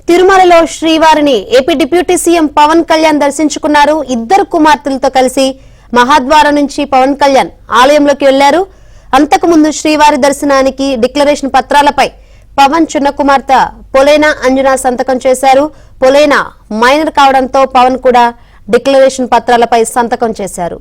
తిరుమలలో శ్రీవారిని AP deputy CM Pawan Kalyan దర్శించుకున్నారు. ఇద్దరు కుమార్తెలతో కలిసి మహాద్వారం నుంచి పవన్ కళ్యాణ్ ఆలయంలోకి వెళ్లారు. అంతకుముందు శ్రీవారి దర్శనానికి డిక్లరేషన్ పత్రాలపై పవన్ చిన్న కుమార్తె పొలేనా అంజనా సంతకం చేశారు. పొలేనా మైనర్ కావడంతో పవన్ కూడా డిక్లరేషన్ పత్రాలపై సంతకం చేశారు.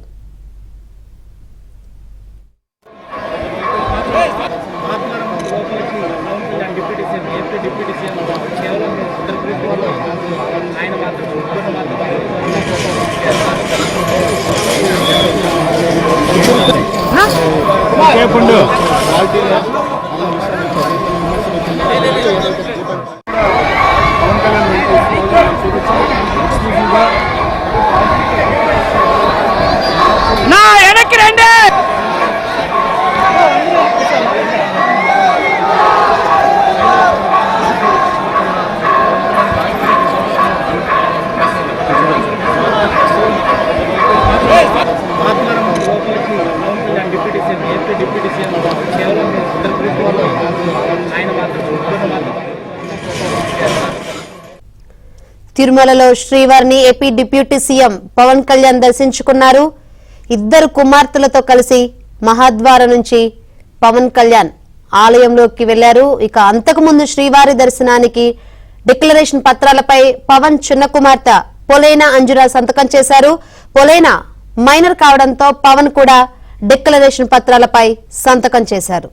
తిరుమలలో శ్రీవారిని AP deputy CM Pawan Kalyan దర్శించుకున్నారు. ఇద్దరు కుమార్తెలతో కలిసి మహాద్వారం నుంచి పవన్ కళ్యాణ్ ఆలయంలోకి వెళ్లారు. ఇక అంతకుముందు శ్రీవారి దర్శనానికి డిక్లరేషన్ పత్రాలపై పవన్ చిన్న కుమార్తె పొలేనా అంజనా సంతకం చేశారు. పొలేనా మైనర్ కావడంతో పవన్ కూడా డిక్లరేషన్ పత్రాలపై సంతకం చేశారు.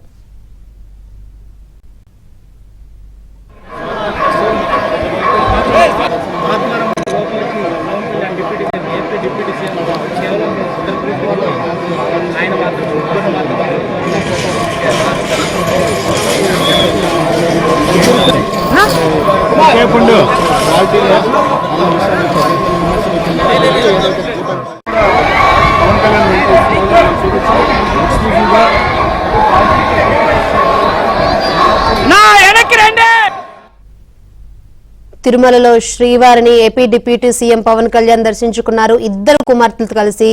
తిరుమలలో శ్రీవారిని AP deputy CM Pawan Kalyan దర్శించుకున్నారు. ఇద్దరు కుమార్తెలతో కలిసి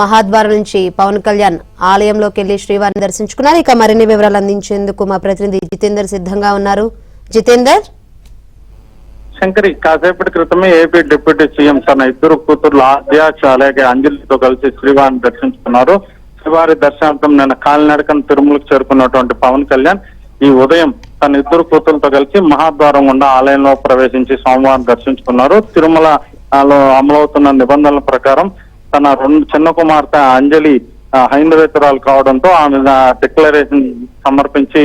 మహాద్వారం నుంచి పవన్ కళ్యాణ్ ఆలయంలోకి వెళ్లి శ్రీవారిని దర్శించుకున్నారు. ఇక మరిన్ని వివరాలు అందించేందుకు మా ప్రతినిధి జితేందర్ సిద్ధంగా ఉన్నారు. జితేందర్, శంకరి, కాసేపటి క్రితమే ఏపీ డిప్యూటీ సీఎం తన ఇద్దరు కూతుర్లు ఆద్యాక్ష అలాగే అంజలితో కలిసి శ్రీవారిని దర్శించుకున్నారు. శ్రీవారి దర్శనార్థం నిన్న కాలినడకన తిరుమలకు చేరుకున్నటువంటి పవన్ కళ్యాణ్ ఈ ఉదయం తన ఇద్దరు కూతురులతో కలిసి మహాద్వారం గుండా ఆలయంలో ప్రవేశించి సోమవారం దర్శించుకున్నారు. తిరుమలలో అమలవుతున్న నిబంధనల ప్రకారం తన చిన్న కుమార్తె అంజలి హైందవేతరాలు కావడంతో ఆమె డిక్లరేషన్ సమర్పించి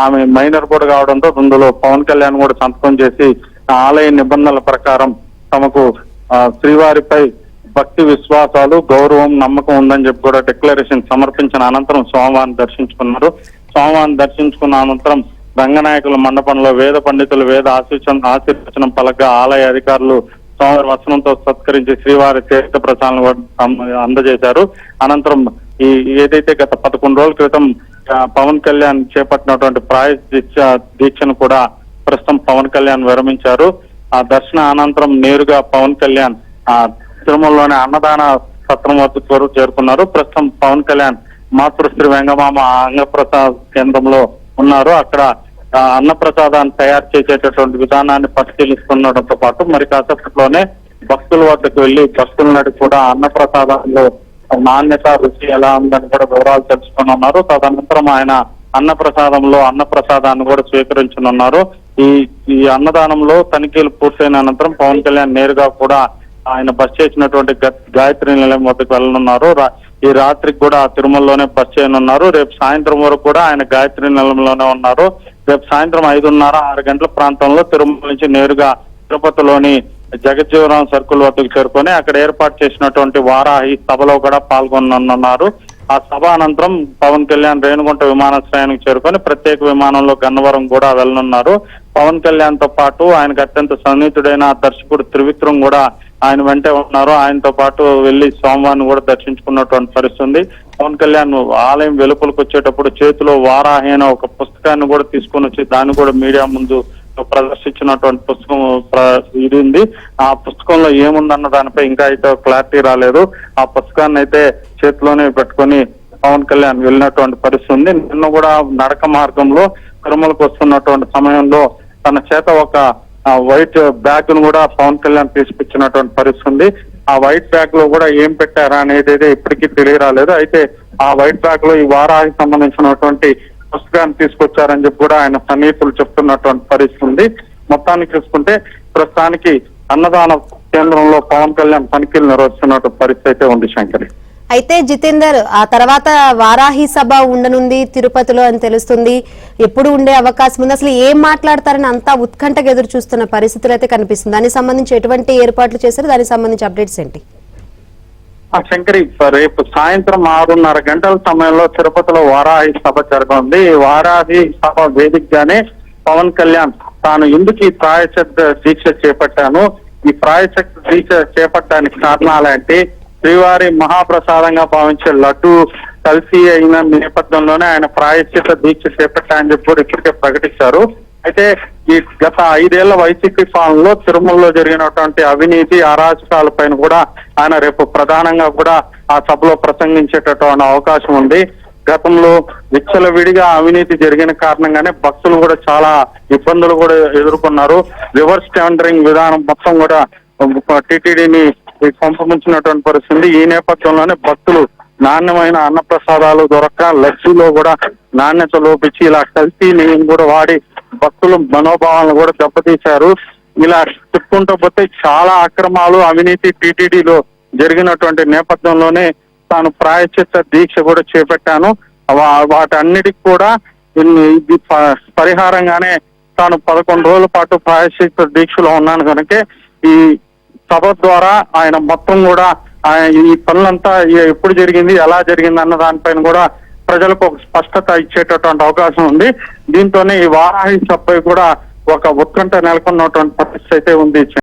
ఆమె మైనర్ కూడా కావడంతో అందులో పవన్ కళ్యాణ్ కూడా సంతకం చేసి ఆలయ నిబంధనల ప్రకారం తమకు శ్రీవారిపై భక్తి విశ్వాసాలు గౌరవం నమ్మకం ఉందని చెప్పి కూడా డిక్లరేషన్ సమర్పించిన అనంతరం సోమవారం దర్శించుకున్నారు. సోమవారం దర్శించుకున్న అనంతరం రంగనాయకుల మండపంలో వేద పండితులు వేద ఆశీర్వచనం పలక ఆలయ అధికారులు సోమవారి వచనంతో సత్కరించి శ్రీవారి తీర్థ ప్రసాదాలను అందజేశారు. అనంతరం ఏదైతే గత 11 రోజుల క్రితం పవన్ కళ్యాణ్ చేపట్టినటువంటి దీక్షను కూడా ప్రస్తుతం పవన్ కళ్యాణ్ విరమించారు. ఆ దర్శన అనంతరం నేరుగా పవన్ కళ్యాణ్ తిరుమలలోని అన్నదాన సత్రం వద్దకు చేరుకున్నారు. ప్రస్తుతం పవన్ కళ్యాణ్ మాతృశ్రీ వెంగమామ అంగప్రసాద్ కేంద్రంలో ఉన్నారు. అక్కడ అన్నప్రసాదాన్ని తయారు చేసేటటువంటి విధానాన్ని పరిశీలిస్తుండటంతో పాటు మరి కాసేపట్లోనే భక్తుల వద్దకు వెళ్లి భక్తులనటి కూడా అన్నప్రసాదంలో నాణ్యత రుచి ఎలా ఉందని కూడా వివరాలు తెలుసుకున్నారు. తదనంతరం ఆయన అన్నప్రసాదాన్ని కూడా స్వీకరించనున్నారు. ఈ అన్నదానంలో తనిఖీలు పూర్తయిన అనంతరం పవన్ కళ్యాణ్ నేరుగా కూడా ఆయన బస్ చేసినటువంటి గాయత్రి నిలయం వద్దకు వెళ్ళనున్నారు. ఈ రాత్రికి కూడా తిరుమలలోనే బస్ చేయనున్నారు. రేపు సాయంత్రం వరకు కూడా ఆయన గాయత్రి నిలయంలోనే ఉన్నారు. రేపు సాయంత్రం 5:30-6 గంటల ప్రాంతంలో తిరుమల నుంచి నేరుగా తిరుపతిలోని జగజ్జీవరాం సర్కిల్ వద్దకు చేరుకొని అక్కడ ఏర్పాటు చేసినటువంటి వారాహి సభలో కూడా పాల్గొననున్నారు. ఆ సభ అనంతరం పవన్ కళ్యాణ్ రేణుగుంట విమానాశ్రయానికి చేరుకొని ప్రత్యేక విమానంలో గన్నవరం కూడా వెళ్ళనున్నారు. పవన్ కళ్యాణ్ తో పాటు ఆయనకు అత్యంత సన్నిహితుడైన దర్శకుడు త్రివిక్రమ్ కూడా ఆయన వెంటే ఉన్నారు. ఆయనతో పాటు వెళ్లి సోమవారం కూడా దర్శించుకున్నటువంటి పరిస్థితి ఉంది. పవన్ కళ్యాణ్ ఆలయం వెలుపలకు వచ్చేటప్పుడు చేతిలో వారాహి అనే ఒక పుస్తకాన్ని కూడా తీసుకొని వచ్చి దాన్ని కూడా మీడియా ముందు ప్రదర్శించినటువంటి పుస్తకం ఇది ఉంది. ఆ పుస్తకంలో ఏముందన్న దానిపై ఇంకా అయితే క్లారిటీ రాలేదు. ఆ పుస్తకాన్ని అయితే చేతిలోనే పెట్టుకొని పవన్ కళ్యాణ్ వెళ్ళినటువంటి పరిస్థితి ఉంది. నిన్న కూడా నడక మార్గంలో తిరుమలకు వస్తున్నటువంటి సమయంలో తన చేత ఒక వైట్ బ్యాగ్ ను కూడా పవన్ కళ్యాణ్ తీసుకొచ్చినటువంటి పరిస్థితి ఉంది. ఆ వైట్ బ్యాగ్ లో కూడా ఏం పెట్టారా అనేది అయితే ఇప్పటికీ తెలియరాలేదు. అయితే ఆ వైట్ బ్యాగ్ లో ఈ వారానికి సంబంధించినటువంటి పుస్తకాన్ని తీసుకొచ్చారని చెప్పి కూడా ఆయన సన్నిహితులు చెప్తున్నటువంటి పరిస్థితి ఉంది. మొత్తానికి చూసుకుంటే ప్రస్తుతానికి అన్నదాన కేంద్రంలో పవన్ కళ్యాణ్ తనిఖీలు నిర్వహిస్తున్నటువంటి పరిస్థితి అయితే ఉంది శంకరి. అయితే జితేందర్, ఆ తర్వాత వారాహి సభ ఉండనుంది తిరుపతిలో అని తెలుస్తుంది. ఎప్పుడు ఉండే అవకాశం ఉంది? అసలు ఏం మాట్లాడతారని అంతా ఉత్కంఠగా ఎదురు చూస్తున్న పరిస్థితులు అయితే కనిపిస్తుంది. దానికి సంబంధించి ఎటువంటి ఏర్పాట్లు చేశారు? దానికి సంబంధించి అప్డేట్స్ ఏంటి? శంకరి, రేపు సాయంత్రం 6:30 గంటల సమయంలో తిరుపతిలో వారాహి సభ జరగనుంది. ఈ వారాహి సభ వేదికగానే పవన్ కళ్యాణ్ తాను ఎందుకు ఈ ప్రాయశ్చిత్త దీక్ష చేపట్టాను, ఈ ప్రాయశ్చిత్త దీక్ష చేపట్టడానికి కారణాలంటే శ్రీవారి మహాప్రసాదంగా భావించే లడ్డు కల్తీ అయిన నేపథ్యంలోనే ఆయన ప్రాయశ్చిత్త దీక్ష చేపట్టాయని చెప్పి కూడా ఇప్పటికే ప్రకటించారు. అయితే ఈ గత 5 ఏళ్ల వైసీపీ పాలనలో తిరుమలలో జరిగినటువంటి అవినీతి అరాచకాల పైన కూడా ఆయన రేపు ప్రధానంగా కూడా ఆ సభలో ప్రసంగించేటటువంటి అవకాశం ఉంది. గతంలో విచ్చలవిడిగా అవినీతి జరిగిన కారణంగానే భక్తులు కూడా చాలా ఇబ్బందులు కూడా ఎదుర్కొన్నారు. రివర్స్ టెండరింగ్ విధానం మొత్తం కూడా టీటీడీని పంపముంచినటువంటి పరిస్థితి. ఈ నేపథ్యంలోనే భక్తులు నాణ్యమైన అన్నప్రసాదాలు దొరక్క లస్సీలో కూడా నాణ్యత లోపించి ఇలా కల్తీ నెయ్యిని కూడా వాడి భక్తులు మనోభావాలను కూడా దెబ్బతీశారు. ఇలా చెప్పుకుంటూ పోతే చాలా అక్రమాలు అవినీతి టీటీడీలో జరిగినటువంటి నేపథ్యంలోనే తాను ప్రాయశ్చిత్త దీక్ష కూడా చేపట్టాను. వాటన్నిటికి కూడా ఇది పరిహారంగానే తాను 11 రోజుల పాటు ప్రాయశ్చిత్త దీక్షలో ఉన్నాను కనుక ఈ సభ ద్వారా ఆయన మొత్తం కూడా ఈ పనులంతా ఎప్పుడు జరిగింది, ఎలా జరిగింది అన్న దానిపైన కూడా ప్రజలకు ఒక స్పష్టత ఇచ్చేటటువంటి అవకాశం ఉంది. దీంతోనే ఈ వారాహి సభపై కూడా ఒక ఉత్కంఠ నెలకొన్నటువంటి పరిస్థితి అయితే ఉంది.